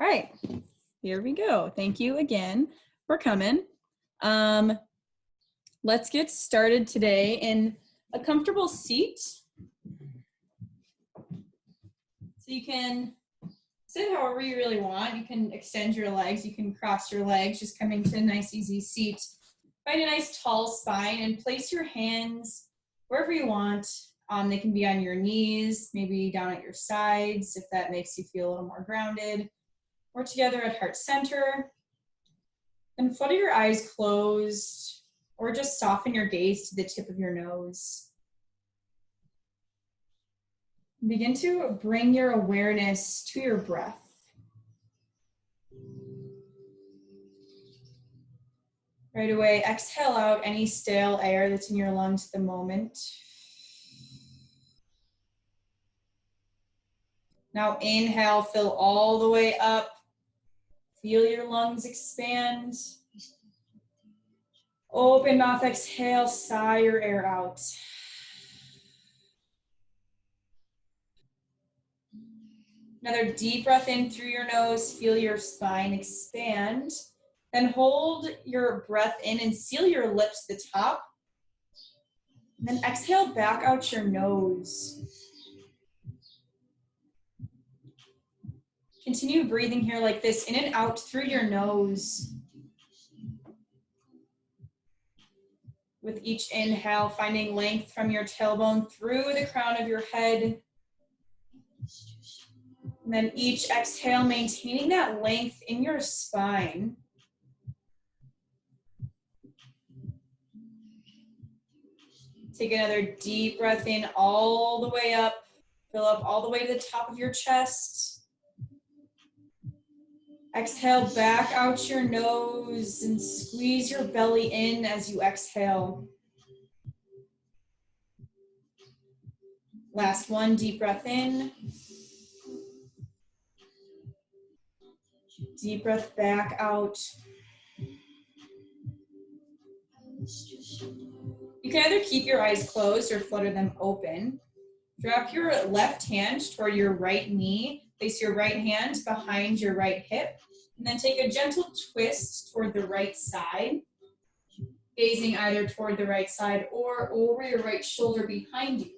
All right, here we go. Thank you again for coming. Let's get started today in a comfortable seat. So you can sit however you really want. You can extend your legs, you can cross your legs, just coming to a nice easy seat. Find a nice tall spine and place your hands wherever you want. They can be on your knees, maybe down at your sides if that makes you feel a little more grounded, or together at heart center. And flutter your eyes closed, or just soften your gaze to the tip of your nose. Begin to bring your awareness to your breath. Right away, exhale out any stale air that's in your lungs at the moment. Now inhale, fill all the way up. Feel your lungs expand. Open mouth, exhale, sigh your air out. Another deep breath in through your nose, feel your spine expand. Then hold your breath in and seal your lips to the top. And then exhale back out your nose. Continue breathing here like this, in and out through your nose. With each inhale, finding length from your tailbone through the crown of your head. And then each exhale, maintaining that length in your spine. Take another deep breath in all the way up. Fill up all the way to the top of your chest. Exhale back out your nose and squeeze your belly in as you exhale. Last one, deep breath in. Deep breath back out. You can either keep your eyes closed or flutter them open. Drop your left hand toward your right knee. Place your right hand behind your right hip. And then take a gentle twist toward the right side. Gazing either toward the right side or over your right shoulder behind you.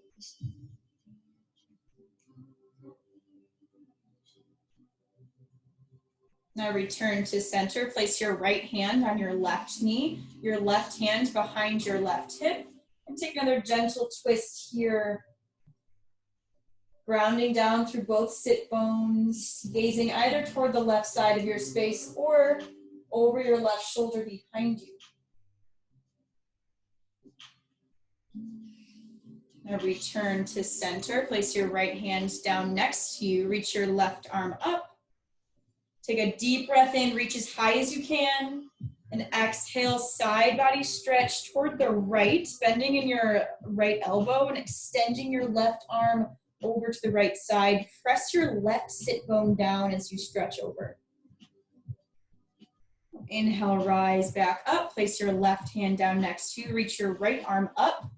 Now return to center. Place your right hand on your left knee, your left hand behind your left hip, and take another gentle twist here. Grounding down through both sit bones, gazing either toward the left side of your space or over your left shoulder behind you. Now return to center. Place your right hand down next to you. Reach your left arm up. Take a deep breath in, reach as high as you can, and exhale, side body stretch toward the right, bending in your right elbow and extending your left arm over to the right side. Press your left sit bone down as you stretch over. Inhale, rise back up. Place your left hand down next to you. Reach your right arm up.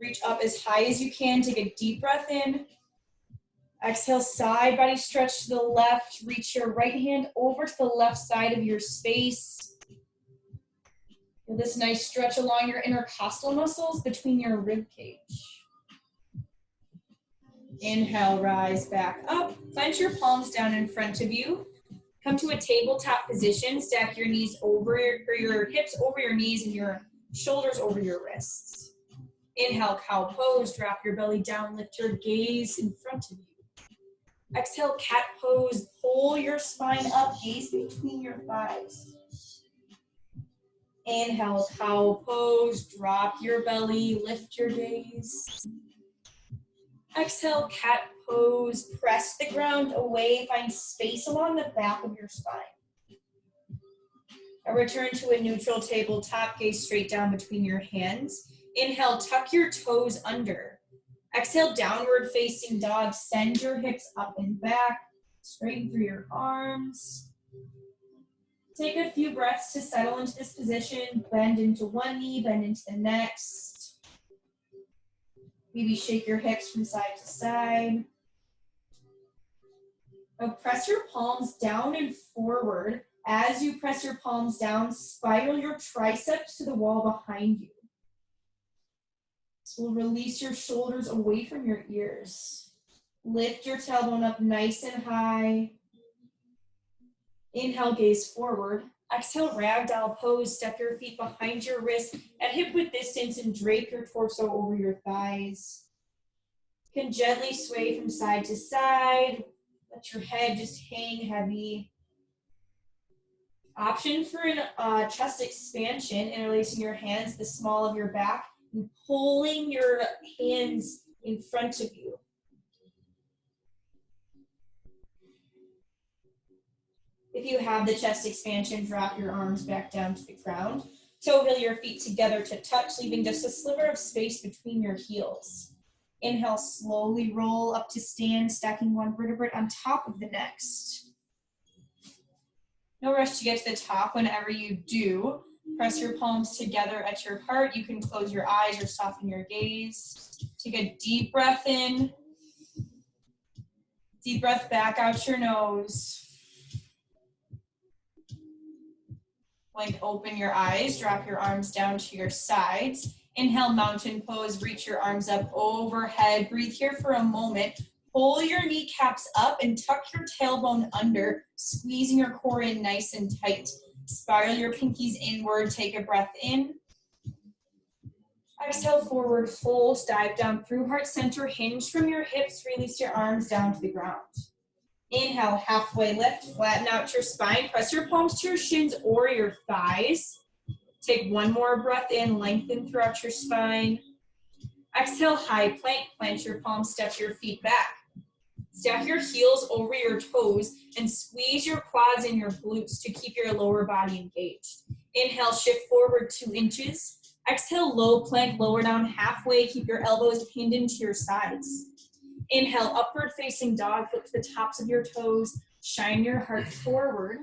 Reach up as high as you can. Take a deep breath in. Exhale, side body stretch to the left. Reach your right hand over to the left side of your space. Feel this nice stretch along your intercostal muscles between your rib cage. Inhale, rise back up. Plant your palms down in front of you. Come to a tabletop position. Stack your knees over your hips over your knees and your shoulders over your wrists. Inhale, cow pose. Drop your belly down. Lift your gaze in front of you. Exhale, cat pose. Pull your spine up. Gaze between your thighs. Inhale, cow pose. Drop your belly. Lift your gaze. Exhale, cat pose. Press the ground away. Find space along the back of your spine. Now return to a neutral tabletop. Gaze straight down between your hands. Inhale, tuck your toes under. Exhale, downward facing dog. Send your hips up and back. Straighten through your arms. Take a few breaths to settle into this position. Bend into one knee, bend into the next. Maybe shake your hips from side to side. Now press your palms down and forward. As you press your palms down, spiral your triceps to the wall behind you. So release your shoulders away from your ears. Lift your tailbone up nice and high. Inhale, gaze forward. Exhale, ragdoll pose. Step your feet behind your wrists at hip width distance and drape your torso over your thighs. You can gently sway from side to side. Let your head just hang heavy. Option for a chest expansion, interlacing your hands to the small of your back and pulling your hands in front of you. If you have the chest expansion, drop your arms back down to the ground. Toe heel your feet together to touch, leaving just a sliver of space between your heels. Inhale, slowly roll up to stand, stacking one vertebrae on top of the next. No rush to get to the top. Whenever you do, press your palms together at your heart. You can close your eyes or soften your gaze. Take a deep breath in. Deep breath back out your nose. When open your eyes, drop your arms down to your sides. Inhale, mountain pose, reach your arms up overhead. Breathe here for a moment. Pull your kneecaps up and tuck your tailbone under, squeezing your core in nice and tight. Spiral your pinkies inward, take a breath in. Exhale, forward fold, dive down through heart center, hinge from your hips, release your arms down to the ground. Inhale, halfway lift, flatten out your spine, press your palms to your shins or your thighs. Take one more breath in, lengthen throughout your spine. Exhale, high plank, plant your palms, step your feet back. Stack your heels over your toes and squeeze your quads and your glutes to keep your lower body engaged. Inhale, shift forward 2 inches. Exhale, low plank, lower down halfway, keep your elbows pinned into your sides. Inhale, upward facing dog, flip to the tops of your toes, shine your heart forward.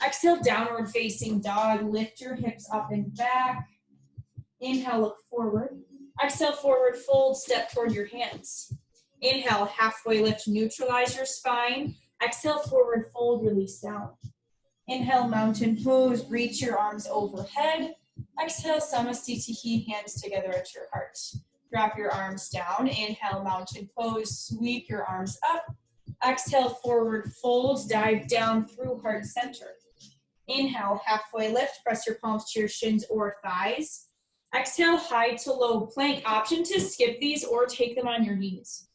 Exhale, downward facing dog, lift your hips up and back. Inhale, look forward. Exhale, forward fold, step toward your hands. Inhale, halfway lift, neutralize your spine. Exhale, forward fold, release down. Inhale, mountain pose, reach your arms overhead. Exhale, Samastitihi, hands together at your heart. Drop your arms down. Inhale, mountain pose, sweep your arms up. Exhale, forward fold, dive down through heart center. Inhale, halfway lift, press your palms to your shins or thighs. Exhale, high to low plank. Option to skip these or take them on your knees.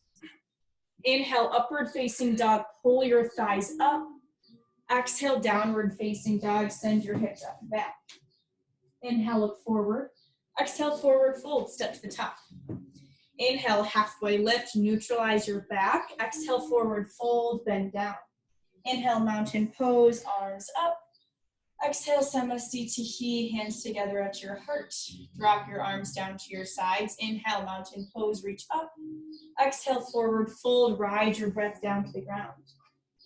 Inhale, upward facing dog, pull your thighs up. Exhale, downward facing dog, send your hips up and back. Inhale, look forward. Exhale, forward fold, step to the top. Inhale, halfway lift, neutralize your back. Exhale, forward fold, bend down. Inhale, mountain pose, arms up. Exhale, Samastitihi, hands together at your heart. Drop your arms down to your sides. Inhale, mountain pose, reach up. Exhale, forward fold, ride your breath down to the ground.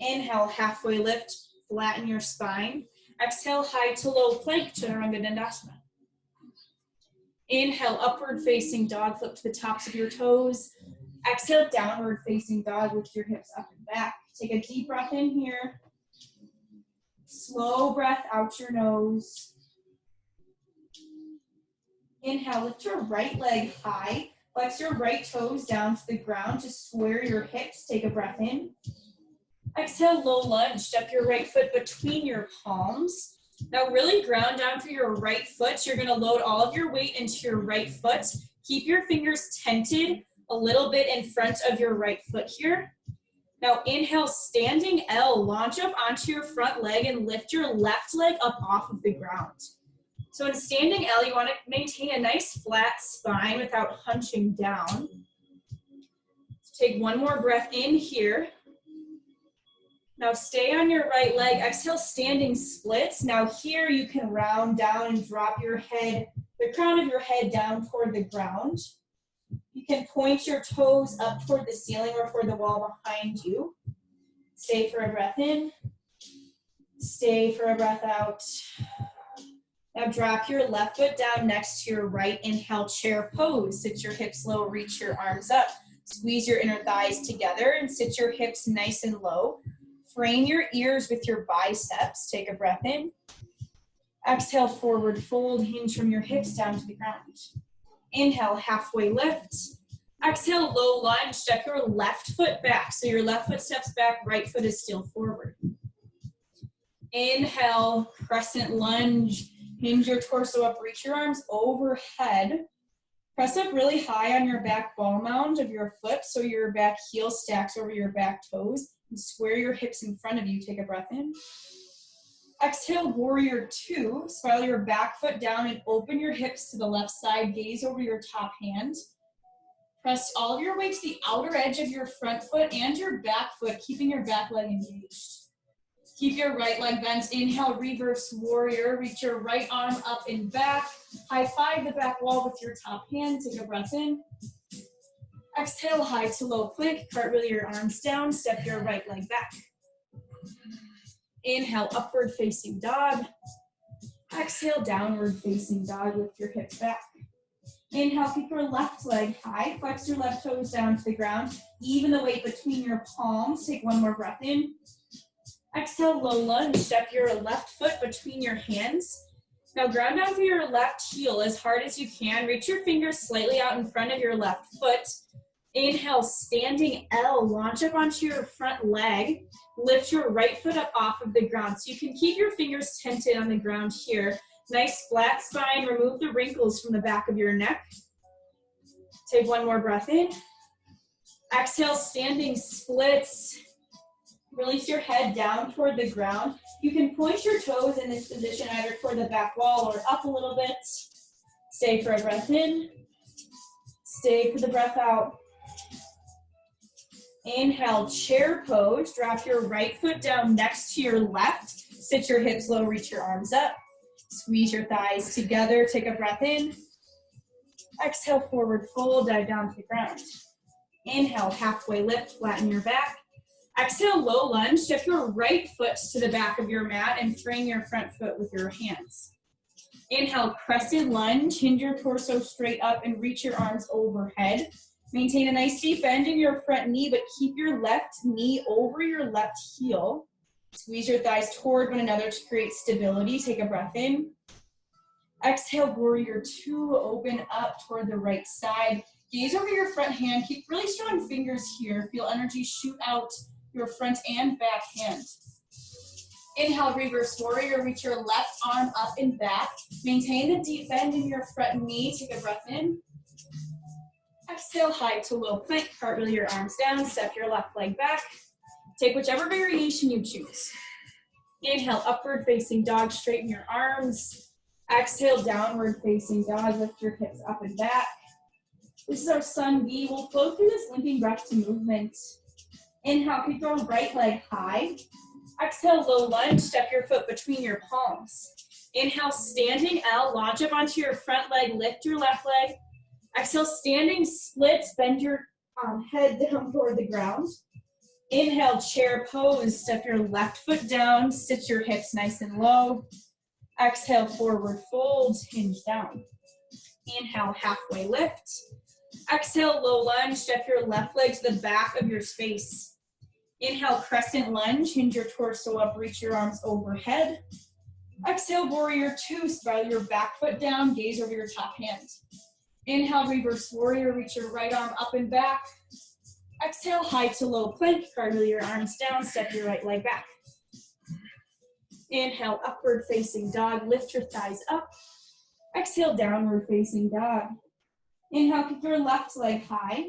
Inhale, halfway lift, flatten your spine. Exhale, high to low plank, Chaturanga Dandasana. Inhale, upward facing dog, flip to the tops of your toes. Exhale, downward facing dog, lift your hips up and back. Take a deep breath in here. Slow breath out your nose. Inhale, lift your right leg high. Flex your right toes down to the ground. Just square your hips. Take a breath in. Exhale, low lunge. Step your right foot between your palms. Now really ground down through your right foot. You're gonna load all of your weight into your right foot. Keep your fingers tented a little bit in front of your right foot here. Now inhale, standing L, launch up onto your front leg and lift your left leg up off of the ground. So in standing L, you want to maintain a nice flat spine without hunching down. So take one more breath in here. Now stay on your right leg, exhale, standing splits. Now here you can round down and drop your head, the crown of your head down toward the ground. You can point your toes up toward the ceiling or toward the wall behind you. Stay for a breath in. Stay for a breath out. Now drop your left foot down next to your right. Inhale, chair pose. Sit your hips low, reach your arms up. Squeeze your inner thighs together and sit your hips nice and low. Frame your ears with your biceps. Take a breath in. Exhale, forward fold, hinge from your hips down to the ground. Inhale, halfway lift. Exhale, low lunge, step your left foot back. So your left foot steps back, right foot is still forward. Inhale, crescent lunge, hinge your torso up, reach your arms overhead. Press up really high on your back ball mound of your foot so your back heel stacks over your back toes. And square your hips in front of you. Take a breath in. Exhale, warrior two. Spiral your back foot down and open your hips to the left side. Gaze over your top hand. Press all of your weight to the outer edge of your front foot and your back foot, keeping your back leg engaged. Keep your right leg bent. Inhale, reverse warrior. Reach your right arm up and back. High five the back wall with your top hand. Take a breath in. Exhale, high to low plank. Cartwheel your arms down. Step your right leg back. Inhale, upward facing dog. Exhale, downward facing dog. Lift your hips back. Inhale, keep your left leg high. Flex your left toes down to the ground. Even the weight between your palms. Take one more breath in. Exhale, low lunge. Step your left foot between your hands. Now ground down through your left heel as hard as you can. Reach your fingers slightly out in front of your left foot. Inhale, standing L. Launch up onto your front leg. Lift your right foot up off of the ground. So you can keep your fingers tented on the ground here. Nice flat spine. Remove the wrinkles from the back of your neck. Take one more breath in. Exhale, standing splits. Release your head down toward the ground. You can point your toes in this position either toward the back wall or up a little bit. Stay for a breath in. Stay for the breath out. Inhale, chair pose. Drop your right foot down next to your left. Sit your hips low, reach your arms up. Squeeze your thighs together. Take a breath in. Exhale, forward fold, dive down to the ground. Inhale, halfway lift, flatten your back. Exhale, low lunge. Step your right foot to the back of your mat and frame your front foot with your hands. Inhale, crescent lunge. Hinge your torso straight up and reach your arms overhead. Maintain a nice deep bend in your front knee, but keep your left knee over your left heel. Squeeze your thighs toward one another to create stability. Take a breath in. Exhale, warrior two. Open up toward the right side. Gaze over your front hand. Keep really strong fingers here. Feel energy shoot out your front and back hand. Inhale, reverse warrior. Reach your left arm up and back. Maintain the deep bend in your front knee. Take a breath in. Exhale, high to low plank. Cartwheel your arms down. Step your left leg back. Take whichever variation you choose. Inhale, upward facing dog. Straighten your arms. Exhale, downward facing dog. Lift your hips up and back. This is our sun V. We'll flow through this limping breath to movement. Inhale, keep your right leg high. Exhale, low lunge. Step your foot between your palms. Inhale, standing L. Launch up onto your front leg. Lift your left leg. Exhale, standing splits. Bend your head down toward the ground. Inhale, chair pose. Step your left foot down. Sit your hips nice and low. Exhale, forward fold. Hinge down. Inhale, halfway lift. Exhale, low lunge. Step your left leg to the back of your space. Inhale, crescent lunge. Hinge your torso up. Reach your arms overhead. Exhale, warrior two. Spiral your back foot down. Gaze over your top hand. Inhale, reverse warrior. Reach your right arm up and back. Exhale, high to low plank. Cartwheel your arms down. Step your right leg back. Inhale, upward facing dog. Lift your thighs up. Exhale, downward facing dog. Inhale, keep your left leg high.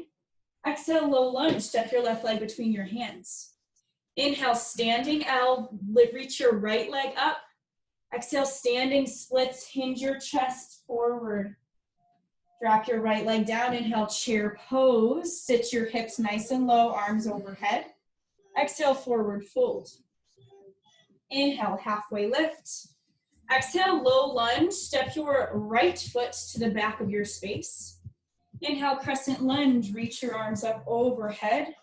Exhale, low lunge. Step your left leg between your hands. Inhale, standing L. Reach your right leg up. Exhale, standing splits. Hinge your chest forward. Drop your right leg down. Inhale, chair pose. Sit your hips nice and low, arms overhead. Exhale, forward fold. Inhale, halfway lift. Exhale, low lunge. Step your right foot to the back of your space. Inhale, crescent lunge. Reach your arms up overhead.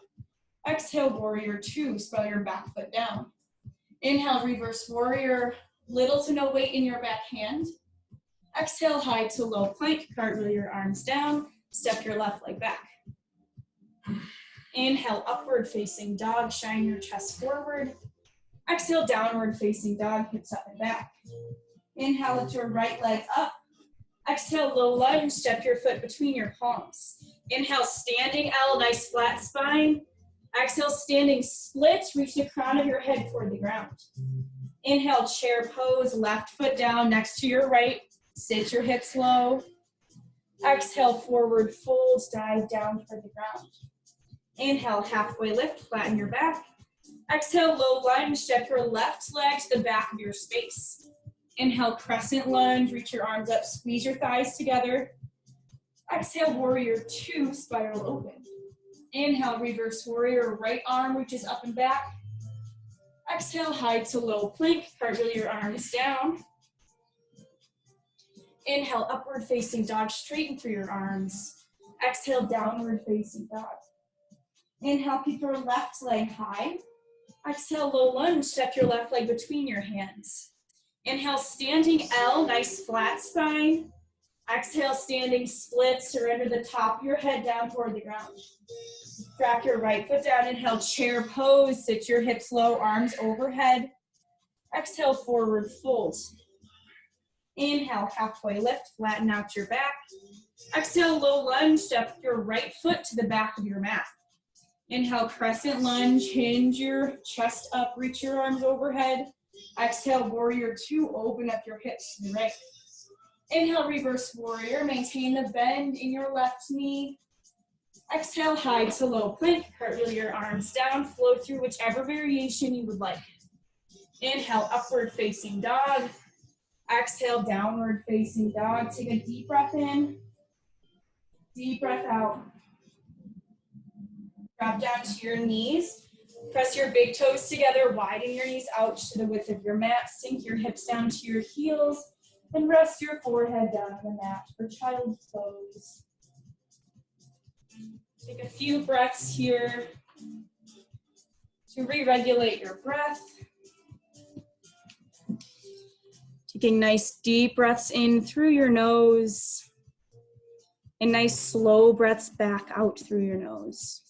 Exhale, warrior two. Spiral your back foot down. Inhale, reverse warrior. Little to no weight in your back hand. Exhale, high to low plank. Cartwheel your arms down. Step your left leg back. Inhale, upward facing dog. Shine your chest forward. Exhale, downward facing dog, hips up and back. Inhale, lift your right leg up. Exhale, low lunge, step your foot between your palms. Inhale, standing L, nice flat spine. Exhale, standing split, reach the crown of your head toward the ground. Inhale, chair pose, left foot down next to your right. Sit your hips low. Exhale, forward fold, dive down toward the ground. Inhale, halfway lift, flatten your back. Exhale, low lunge, step your left leg to the back of your space. Inhale, crescent lunge, reach your arms up, squeeze your thighs together. Exhale, warrior two, spiral open. Inhale, reverse warrior, right arm reaches up and back. Exhale, high to low plank, cartwheel your arms down. Inhale, upward facing dog, straighten through your arms. Exhale, downward facing dog. Inhale, keep your left leg high. Exhale, low lunge, step your left leg between your hands. Inhale, standing L, nice flat spine. Exhale, standing split, surrender the top of your head down toward the ground. Drop your right foot down, inhale, chair pose, sit your hips low, arms overhead. Exhale, forward fold. Inhale, halfway lift, flatten out your back. Exhale, low lunge, step your right foot to the back of your mat. Inhale, crescent lunge, hinge your chest up, reach your arms overhead. Exhale, warrior two, open up your hips to the right. Inhale, reverse warrior, maintain the bend in your left knee. Exhale, high to low plank, cartwheel your arms down, flow through whichever variation you would like. Inhale, upward facing dog. Exhale, downward facing dog. Take a deep breath in, deep breath out. Drop down to your knees. Press your big toes together, widen your knees out to the width of your mat. Sink your hips down to your heels and rest your forehead down on the mat for child's pose. Take a few breaths here to re-regulate your breath. Taking nice deep breaths in through your nose and nice slow breaths back out through your nose.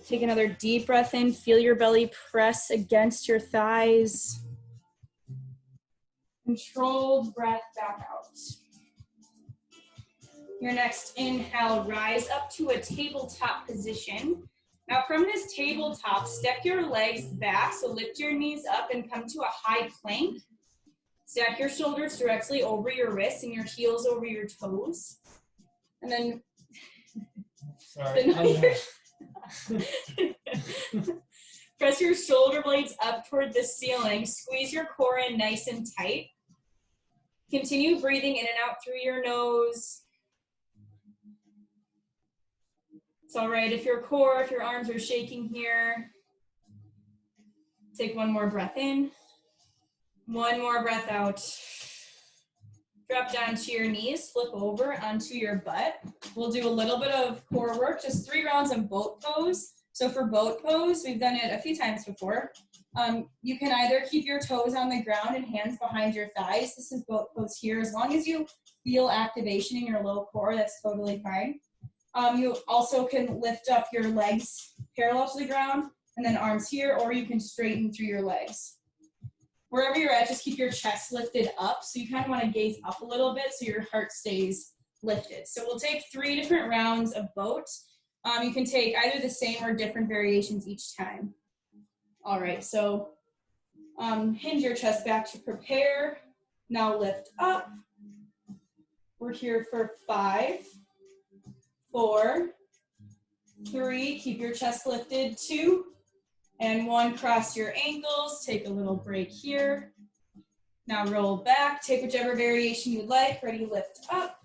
Take another deep breath in, feel your belly press against your thighs. Controlled breath back out. Your next inhale, rise up to a tabletop position. Now from this tabletop, step your legs back, so lift your knees up and come to a high plank. Stack your shoulders directly over your wrists and your heels over your toes. And then, press your shoulder blades up toward the ceiling. Squeeze your core in nice and tight. Continue breathing in and out through your nose. It's all right if your core, if your arms are shaking here. Take one more breath in. One more breath out. Drop down to your knees, flip over onto your butt. We'll do a little bit of core work, just 3 rounds of boat pose. So for boat pose, we've done it a few times before. You can either keep your toes on the ground and hands behind your thighs. This is boat pose here. As long as you feel activation in your low core, that's totally fine. You also can lift up your legs parallel to the ground and then arms here, or you can straighten through your legs. Wherever you're at, just keep your chest lifted up. So you kind of want to gaze up a little bit so your heart stays lifted. So we'll take 3 different rounds of boat. You can take either the same or different variations each time. All right, so hinge your chest back to prepare. Now lift up. We're here for 5, 4, 3, keep your chest lifted, 2, and 1, cross your ankles, take a little break here. Now roll back, take whichever variation you'd like, ready, lift up.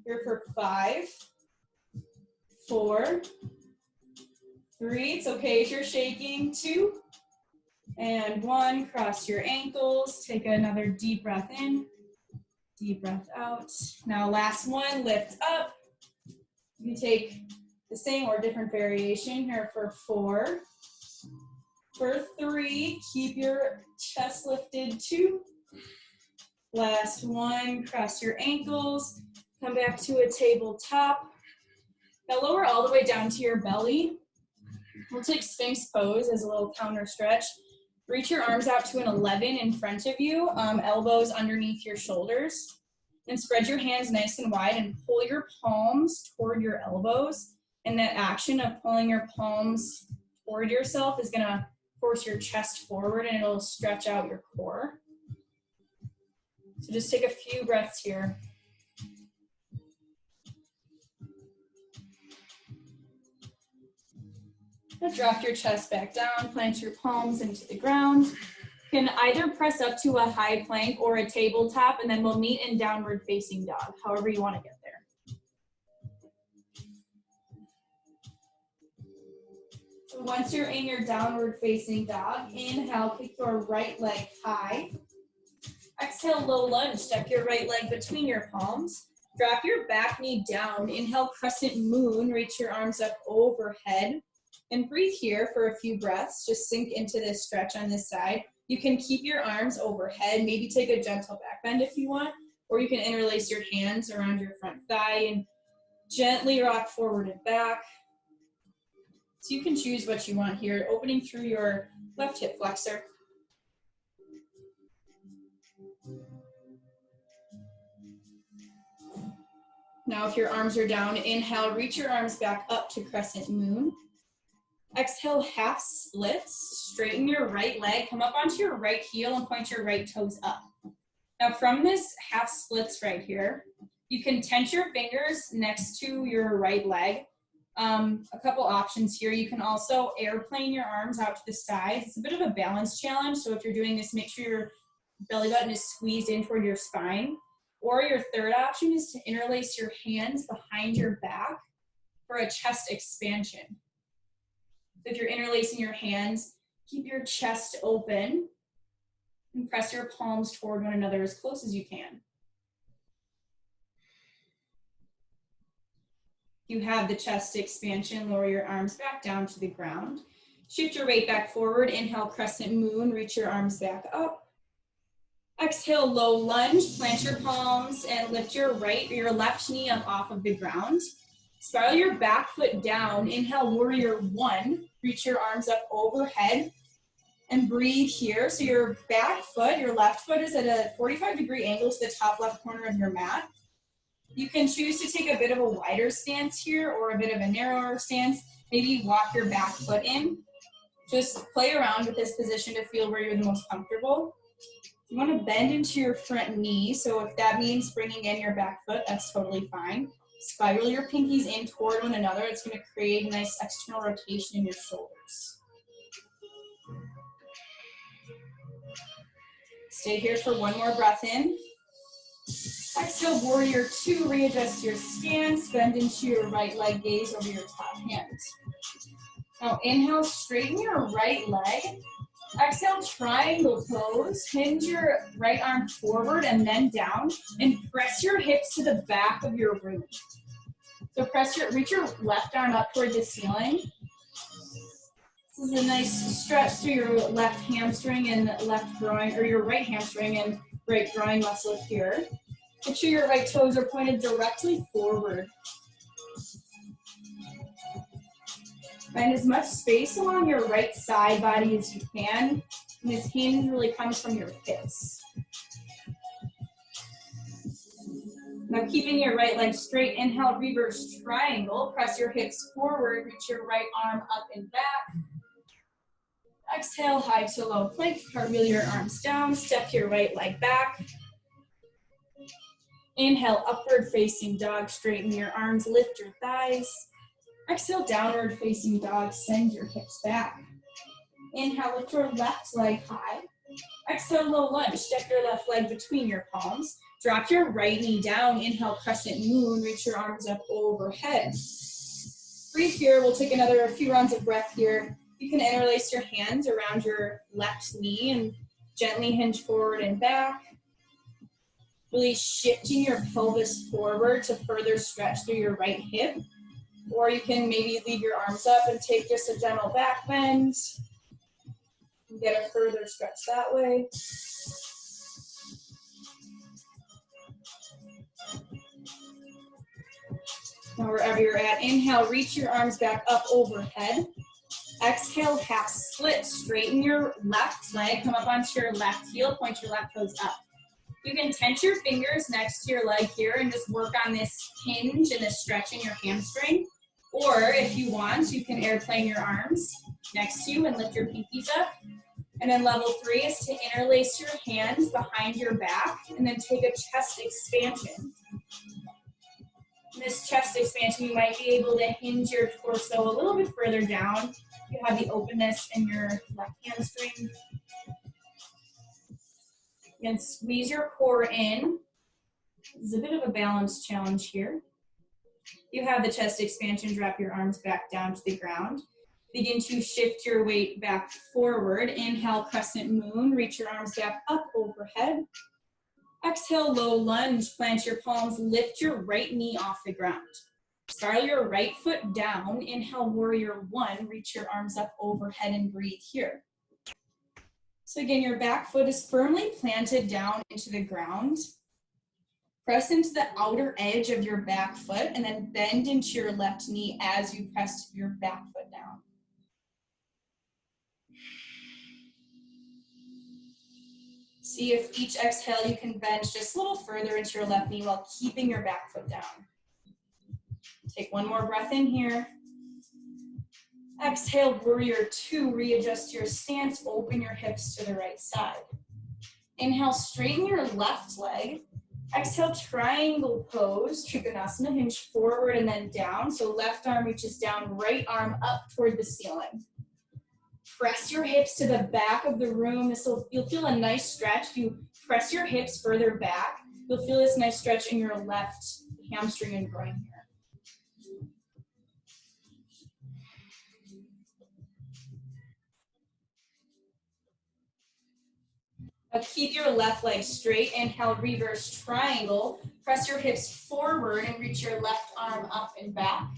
Here for 5, 4, 3, it's okay if you're shaking, 2, and 1, cross your ankles, take another deep breath in, deep breath out. Now last one, lift up. You can take the same or different variation here for 4, For 3, keep your chest lifted. 2. Last 1, cross your ankles. Come back to a tabletop. Now lower all the way down to your belly. We'll take Sphinx pose as a little counter stretch. Reach your arms out to an 11 in front of you, elbows underneath your shoulders. And spread your hands nice and wide and pull your palms toward your elbows. And that action of pulling your palms toward yourself is gonna force your chest forward and it'll stretch out your core. So just take a few breaths here. Now drop your chest back down, plant your palms into the ground. You can either press up to a high plank or a tabletop, and then we'll meet in downward facing dog, however you want to get there. So once you're in your downward facing dog, inhale, kick your right leg high. Exhale, low lunge, step your right leg between your palms. Drop your back knee down. Inhale, crescent moon, reach your arms up overhead. And breathe here for a few breaths. Just sink into this stretch on this side. You can keep your arms overhead, maybe take a gentle back bend if you want, or you can interlace your hands around your front thigh and gently rock forward and back. So you can choose what you want here, opening through your left hip flexor. Now if your arms are down, inhale, reach your arms back up to crescent moon. Exhale, half splits, straighten your right leg, come up onto your right heel and point your right toes up. Now from this half splits right here, you can tense your fingers next to your right leg. A couple options here. You can also airplane your arms out to the sides. It's a bit of a balance challenge, so if you're doing this, make sure your belly button is squeezed in toward your spine. Or your third option is to interlace your hands behind your back for a chest expansion. If you're interlacing your hands, keep your chest open and press your palms toward one another as close as you can. You have the chest expansion, lower your arms back down to the ground. Shift your weight back forward, inhale, crescent moon, reach your arms back up. Exhale, low lunge, plant your palms and lift your right or your left knee up off of the ground. Spiral your back foot down, inhale, warrior 1, reach your arms up overhead and breathe here. So your back foot, your left foot is at a 45-degree angle to the top left corner of your mat. You can choose to take a bit of a wider stance here or a bit of a narrower stance. Maybe walk your back foot in. Just play around with this position to feel where you're the most comfortable. You want to bend into your front knee. So if that means bringing in your back foot, that's totally fine. Spiral your pinkies in toward one another. It's going to create a nice external rotation in your shoulders. Stay here for one more breath in. Exhale, warrior 2, readjust your stance, bend into your right leg, gaze over your top hand. Now inhale, straighten your right leg. Exhale, triangle pose. Hinge your right arm forward and then down and press your hips to the back of your root. So reach your left arm up toward the ceiling. This is a nice stretch through your left hamstring and left groin, or your right hamstring and right groin muscle here. Make sure your right toes are pointed directly forward. Find as much space along your right side body as you can. And this hinge really comes from your hips. Now keeping your right leg straight, inhale, reverse triangle. Press your hips forward, reach your right arm up and back. Exhale, high to low plank, cartwheel your arms down, step your right leg back. Inhale, upward facing dog, straighten your arms, lift your thighs. Exhale, downward facing dog, send your hips back. Inhale, lift your left leg high. Exhale, low lunge, step your left leg between your palms. Drop your right knee down, inhale, crescent moon, reach your arms up overhead. Breathe here, we'll take a few rounds of breath here. You can interlace your hands around your left knee and gently hinge forward and back. Really shifting your pelvis forward to further stretch through your right hip. Or you can maybe leave your arms up and take just a gentle back bend. Get a further stretch that way. Now wherever you're at, inhale, reach your arms back up overhead. Exhale, half split, straighten your left leg, come up onto your left heel, point your left toes up. You can tense your fingers next to your leg here and just work on this hinge and this stretch in your hamstring. Or if you want, you can airplane your arms next to you and lift your pinkies up. And then level 3 is to interlace your hands behind your back and then take a chest expansion. In this chest expansion, you might be able to hinge your torso a little bit further down. You have the openness in your left hamstring. And squeeze your core in. This is a bit of a balance challenge here. You have the chest expansion, drop your arms back down to the ground. Begin to shift your weight back forward. Inhale, crescent moon, reach your arms back up overhead. Exhale, low lunge, plant your palms, lift your right knee off the ground. Spiral your right foot down. Inhale, warrior 1, reach your arms up overhead and breathe here. So again, your back foot is firmly planted down into the ground. Press into the outer edge of your back foot and then bend into your left knee as you press your back foot down. See if each exhale you can bend just a little further into your left knee while keeping your back foot down. Take one more breath in here. Exhale, warrior 2, readjust your stance, open your hips to the right side. Inhale, straighten your left leg. Exhale, triangle pose, Trikonasana, hinge forward and then down. So left arm reaches down, right arm up toward the ceiling. Press your hips to the back of the room. You'll feel a nice stretch. If you press your hips further back, you'll feel this nice stretch in your left hamstring and groin here. Now keep your left leg straight. Inhale, reverse triangle. Press your hips forward and reach your left arm up and back.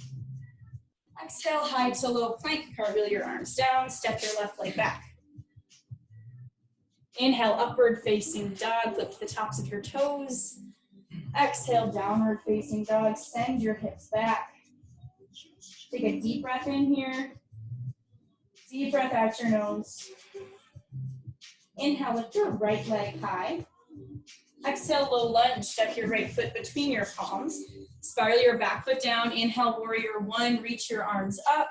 Exhale, high to low plank. Cartwheel your arms down. Step your left leg back. Inhale, upward facing dog. Lift the tops of your toes. Exhale, downward facing dog. Send your hips back. Take a deep breath in here. Deep breath out your nose. Inhale, lift your right leg high. Exhale, low lunge. Step your right foot between your palms. Spiral your back foot down. Inhale, warrior 1. Reach your arms up.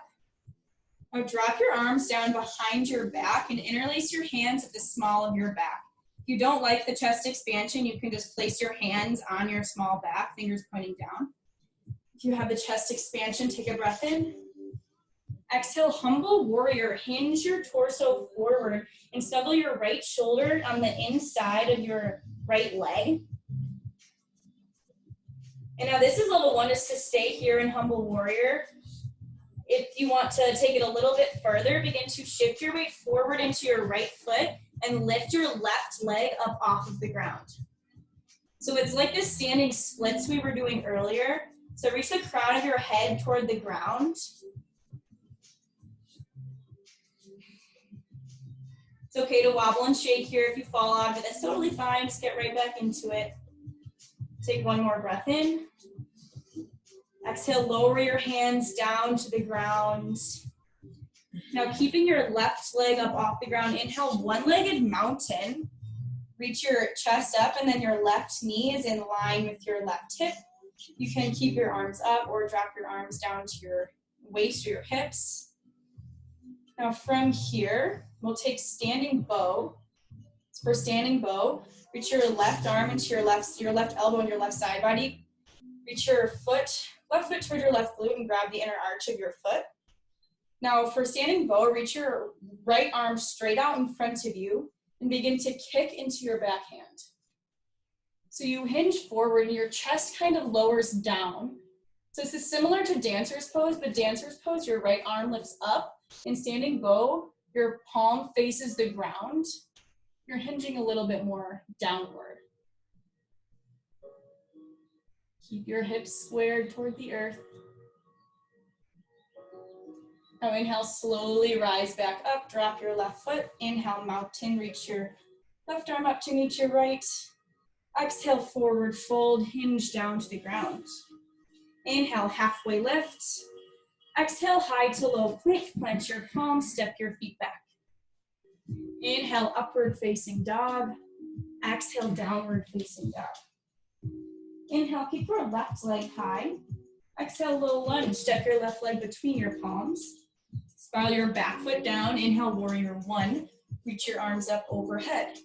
Now drop your arms down behind your back and interlace your hands at the small of your back. If you don't like the chest expansion, you can just place your hands on your small back, fingers pointing down. If you have the chest expansion, take a breath in. Exhale, humble warrior. Hinge your torso forward and snuggle your right shoulder on the inside of your right leg. And now this is level 1, is to stay here in humble warrior. If you want to take it a little bit further, begin to shift your weight forward into your right foot and lift your left leg up off of the ground. So it's like the standing splits we were doing earlier. So reach the crown of your head toward the ground. It's okay to wobble and shake here if you fall out of it. That's totally fine. Just get right back into it. Take one more breath in. Exhale, lower your hands down to the ground. Now keeping your left leg up off the ground, inhale, one-legged mountain. Reach your chest up and then your left knee is in line with your left hip. You can keep your arms up or drop your arms down to your waist or your hips. Now from here, we'll take standing bow. So for standing bow, reach your left arm into your left elbow and your left side body. Reach your left foot toward your left glute and grab the inner arch of your foot. Now for standing bow, reach your right arm straight out in front of you and begin to kick into your backhand. So you hinge forward and your chest kind of lowers down. So this is similar to dancer's pose, but dancer's pose, your right arm lifts up. In standing bow, your palm faces the ground. You're hinging a little bit more downward. Keep your hips squared toward the earth. Now inhale, slowly rise back up, drop your left foot. Inhale, mountain, reach your left arm up to meet your right. Exhale, forward fold, hinge down to the ground. Inhale, halfway lift. Exhale, high to low plank, plant your palms, step your feet back. Inhale, upward facing dog. Exhale, downward facing dog. Inhale, keep your left leg high. Exhale, low lunge, step your left leg between your palms. Spiral your back foot down. Inhale, warrior one. Reach your arms up overhead.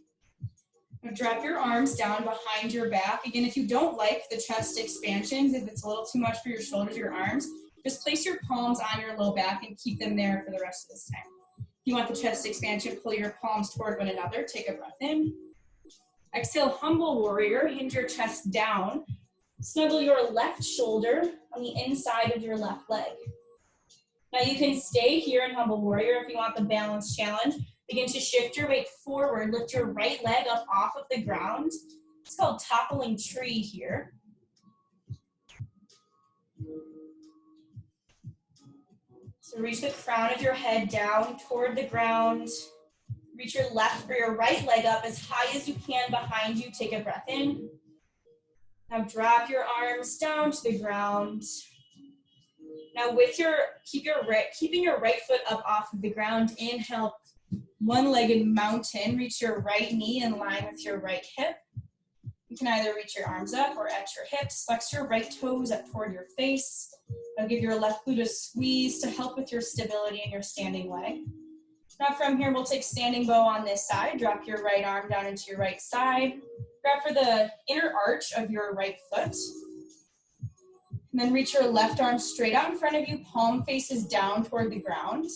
Now drop your arms down behind your back. Again, if you don't like the chest expansions, if it's a little too much for your shoulders, your arms, just place your palms on your low back and keep them there for the rest of this time. If you want the chest expansion, pull your palms toward one another. Take a breath in. Exhale, humble warrior. Hinge your chest down. Snuggle your left shoulder on the inside of your left leg. Now you can stay here in humble warrior if you want the balance challenge. Begin to shift your weight forward. Lift your right leg up off of the ground. It's called toppling tree here. So reach the crown of your head down toward the ground. Reach your left or your right leg up as high as you can behind you. Take a breath in. Now drop your arms down to the ground. Now with keeping your right foot up off of the ground, inhale, one-legged mountain. Reach your right knee in line with your right hip. You can either reach your arms up or at your hips. Flex your right toes up toward your face. Now give your left glute a squeeze to help with your stability in your standing leg. Now from here, we'll take standing bow on this side. Drop your right arm down into your right side. Grab for the inner arch of your right foot. And then reach your left arm straight out in front of you. Palm faces down toward the ground.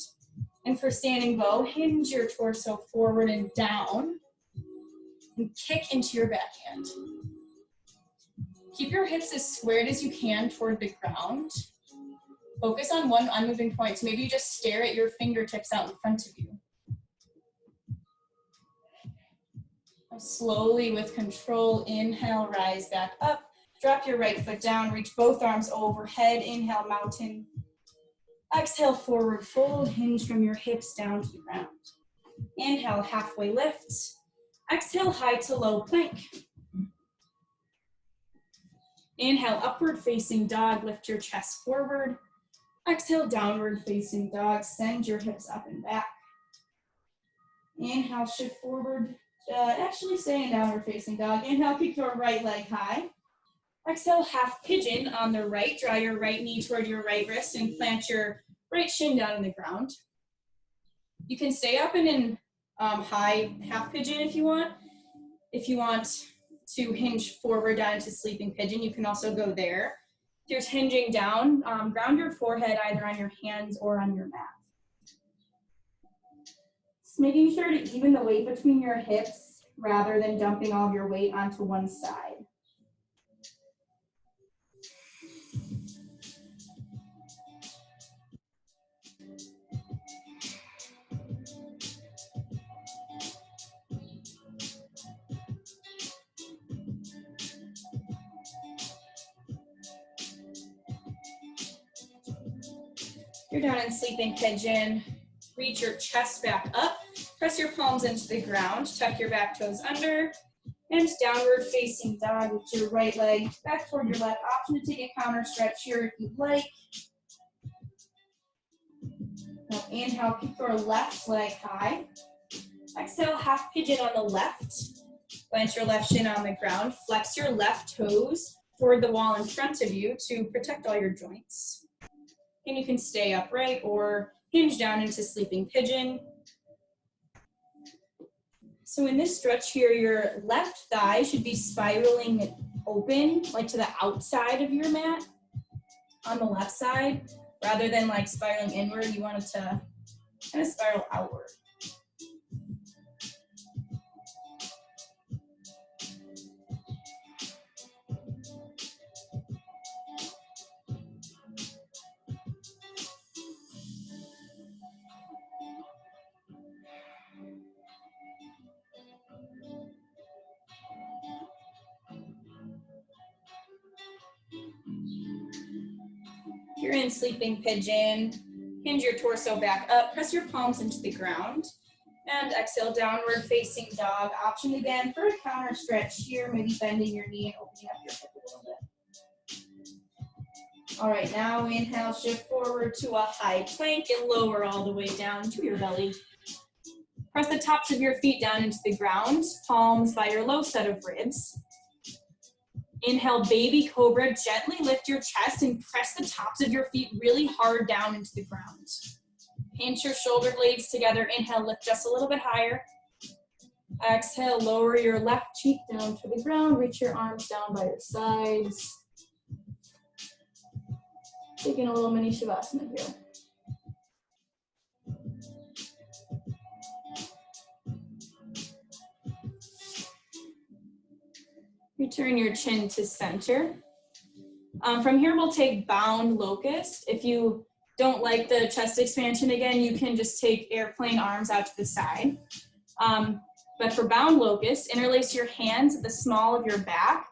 And for standing bow, hinge your torso forward and down. And kick into your backhand. Keep your hips as squared as you can toward the ground. Focus on one unmoving point. So maybe you just stare at your fingertips out in front of you. Now slowly with control, inhale, rise back up. Drop your right foot down, reach both arms overhead. Inhale, mountain. Exhale, forward fold, hinge from your hips down to the ground. Inhale, halfway lift. Exhale, high to low plank. Inhale, upward facing dog, lift your chest forward. Exhale, downward facing dog, send your hips up and back. Inhale, shift forward, actually stay in downward facing dog. Inhale, keep your right leg high. Exhale, half pigeon on the right. Draw your right knee toward your right wrist and plant your right shin down on the ground. You can stay up in an high half pigeon if you want. If you want to hinge forward down into sleeping pigeon, you can also go there. If you're hinging down, ground your forehead either on your hands or on your mat. Just making sure to even the weight between your hips rather than dumping all of your weight onto one side. You're down in sleeping pigeon. Reach your chest back up. Press your palms into the ground. Tuck your back toes under. And downward facing dog with your right leg back toward your left. Option to take a counter stretch here if you'd like. Now inhale, keep your left leg high. Exhale, half pigeon on the left. Plant your left shin on the ground. Flex your left toes toward the wall in front of you to protect all your joints. And you can stay upright or hinge down into sleeping pigeon. So in this stretch here, your left thigh should be spiraling open, like to the outside of your mat on the left side, rather than like spiraling inward. You want it to kind of spiral outward. If you're in sleeping pigeon, Hinge your torso back up, press your palms into the ground, and exhale, downward facing dog. Option again for a counter stretch here, maybe bending your knee and opening up your hip a little bit. All right, now inhale, shift forward to a high plank and lower all the way down to your belly. Press the tops of your feet down into the ground, palms by your low set of ribs. Inhale, baby cobra, gently lift your chest and press the tops of your feet really hard down into the ground. Pinch your shoulder blades together. Inhale, lift just a little bit higher. Exhale, lower your left cheek down to the ground. Reach your arms down by your sides. Taking a little mini shavasana here. Return your chin to center. From here, we'll take bound locust. If you don't like the chest expansion again, you can just take airplane arms out to the side. But for bound locust, interlace your hands at the small of your back.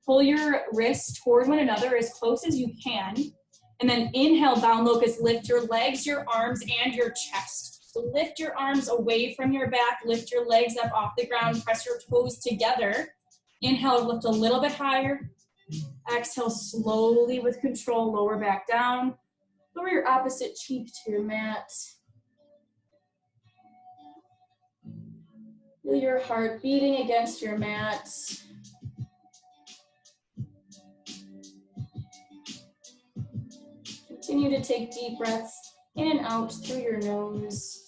Pull your wrists toward one another as close as you can. And then inhale, bound locust, lift your legs, your arms, and your chest. So lift your arms away from your back, lift your legs up off the ground, press your toes together. Inhale, lift a little bit higher. Exhale, slowly with control, lower back down. Lower your opposite cheek to your mat. Feel your heart beating against your mat. Continue to take deep breaths in and out through your nose.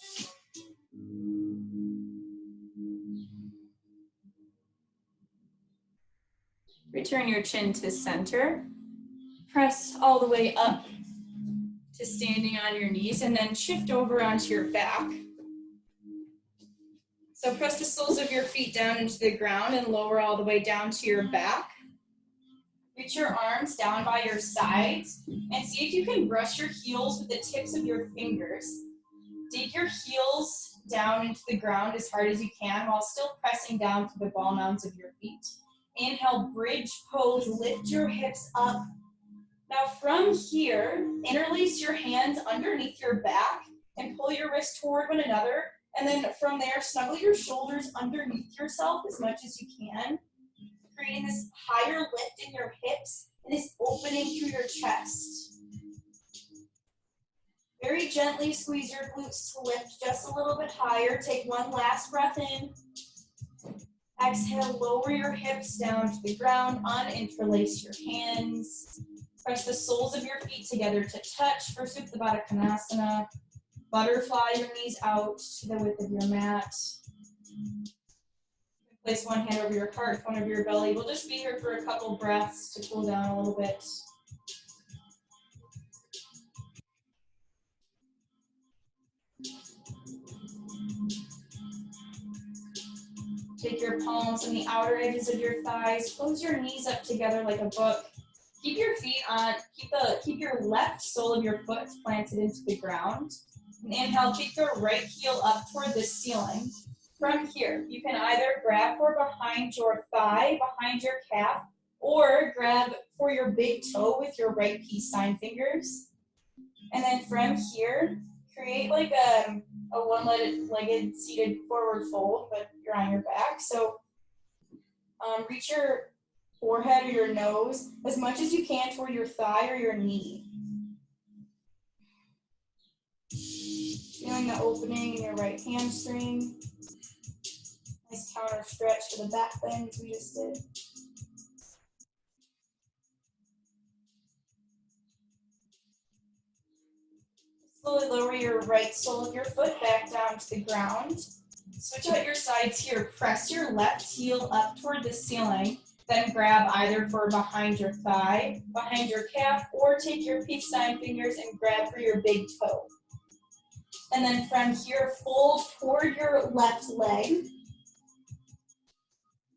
Return your chin to center. Press all the way up to standing on your knees and then shift over onto your back. So press the soles of your feet down into the ground and lower all the way down to your back. Reach your arms down by your sides and see if you can brush your heels with the tips of your fingers. Dig your heels down into the ground as hard as you can while still pressing down to the ball mounds of your feet. Inhale, bridge pose, lift your hips up. Now from here, interlace your hands underneath your back and pull your wrists toward one another. And then from there, snuggle your shoulders underneath yourself as much as you can, creating this higher lift in your hips and this opening through your chest. Very gently squeeze your glutes to lift just a little bit higher. Take one last breath in. Exhale, lower your hips down to the ground, uninterlace your hands. Press the soles of your feet together to touch for Supta Baddha Konasana. Butterfly your knees out to the width of your mat. Place one hand over your heart, one over your belly. We'll just be here for a couple breaths to cool down a little bit. Take your palms on the outer edges of your thighs. Close your knees up together like a book. Keep your feet on, keep your left sole of your foot planted into the ground. And inhale, keep your right heel up toward the ceiling. From here, you can either grab for behind your thigh, behind your calf, or grab for your big toe with your right peace sign fingers. And then from here, create like a one-legged seated forward fold, but you're on your back. So reach your forehead or your nose as much as you can toward your thigh or your knee. Feeling the opening in your right hamstring. Nice counter stretch for the back bend we just did. Slowly lower your right sole of your foot back down to the ground. Switch out your sides here. Press your left heel up toward the ceiling. Then grab either for behind your thigh, behind your calf, or take your peace sign fingers and grab for your big toe. And then from here, fold toward your left leg.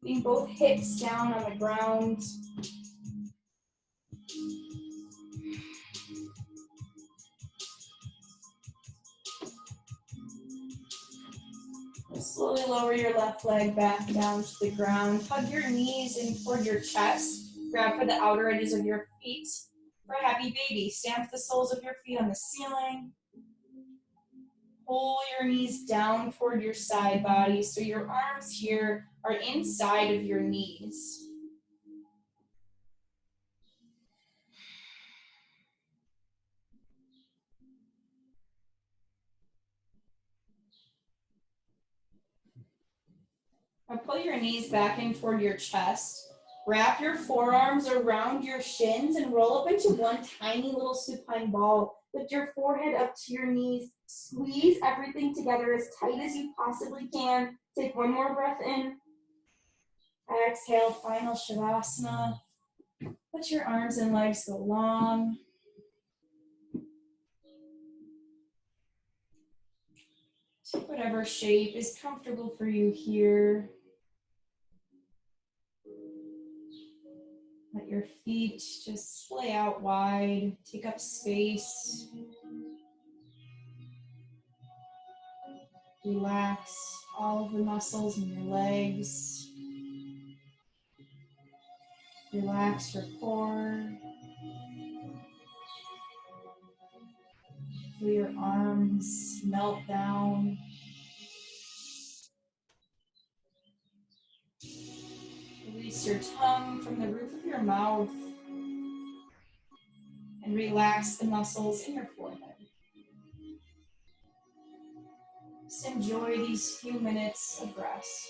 Lean both hips down on the ground. Slowly lower your left leg back down to the ground. Hug your knees in toward your chest. Grab for the outer edges of your feet for a happy baby. Stamp the soles of your feet on the ceiling. pull your knees down toward your side body so your arms here are inside of your knees. Now pull your knees back in toward your chest. Wrap your forearms around your shins and roll up into one tiny little supine ball. Lift your forehead up to your knees. Squeeze everything together as tight as you possibly can. Take one more breath in. Exhale, final Shavasana. Let your arms and legs go long. Take whatever shape is comfortable for you here. Let your feet just splay out wide, take up space. Relax all of the muscles in your legs. Relax your core. Feel your arms melt down. Release your tongue from the roof of your mouth and relax the muscles in your forehead. Just enjoy these few minutes of rest.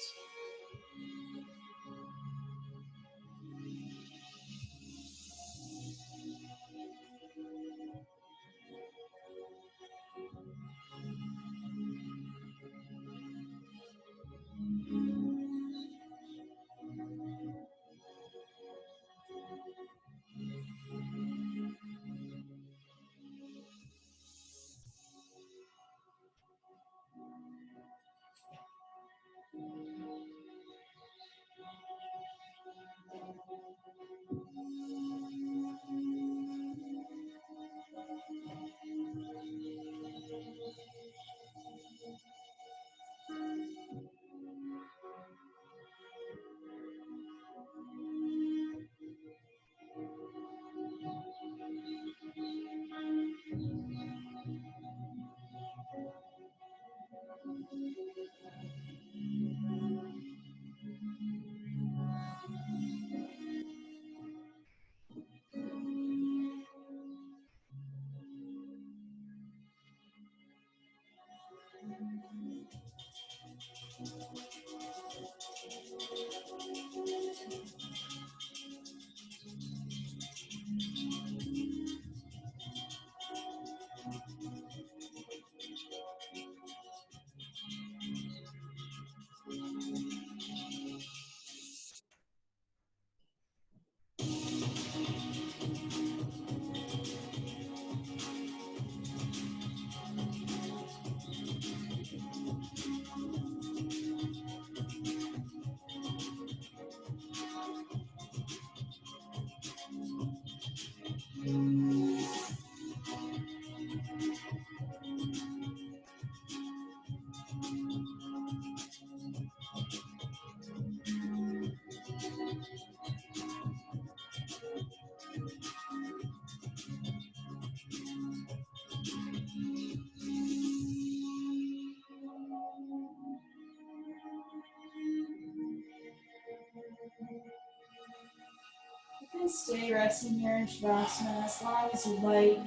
You can stay resting here in Shavasana as long as you like.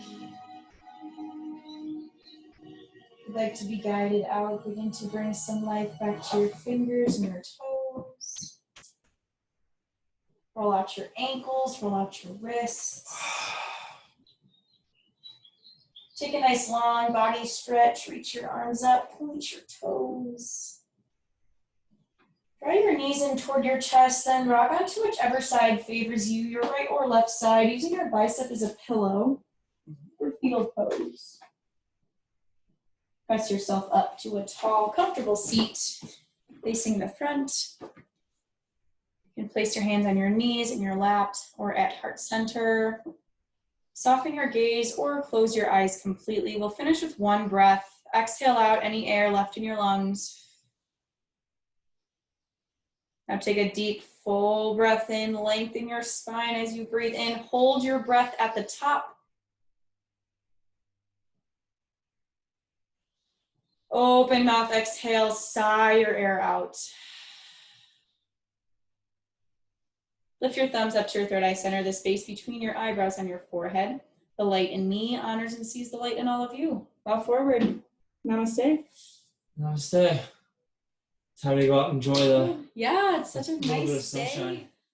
If you'd like to be guided out, begin to bring some life back to your fingers and your toes. Roll out your ankles, roll out your wrists. Take a nice long body stretch, reach your arms up, point your toes. Draw your knees in toward your chest, then rock onto whichever side favors you, your right or left side, using your bicep as a pillow for fetal pose. Press yourself up to a tall, comfortable seat facing the front. You can place your hands on your knees, in your lap, or at heart center. Soften your gaze or close your eyes completely. We'll finish with one breath. Exhale out any air left in your lungs. Now take a deep, full breath in. Lengthen your spine as you breathe in. Hold your breath at the top. Open mouth, exhale, sigh your air out. Lift your thumbs up to your third eye center, the space between your eyebrows and your forehead. The light in me honors and sees the light in all of you. Bow forward. Namaste. Namaste. Time to go out and enjoy the Yeah, it's such a little bit of nice day. sunshine.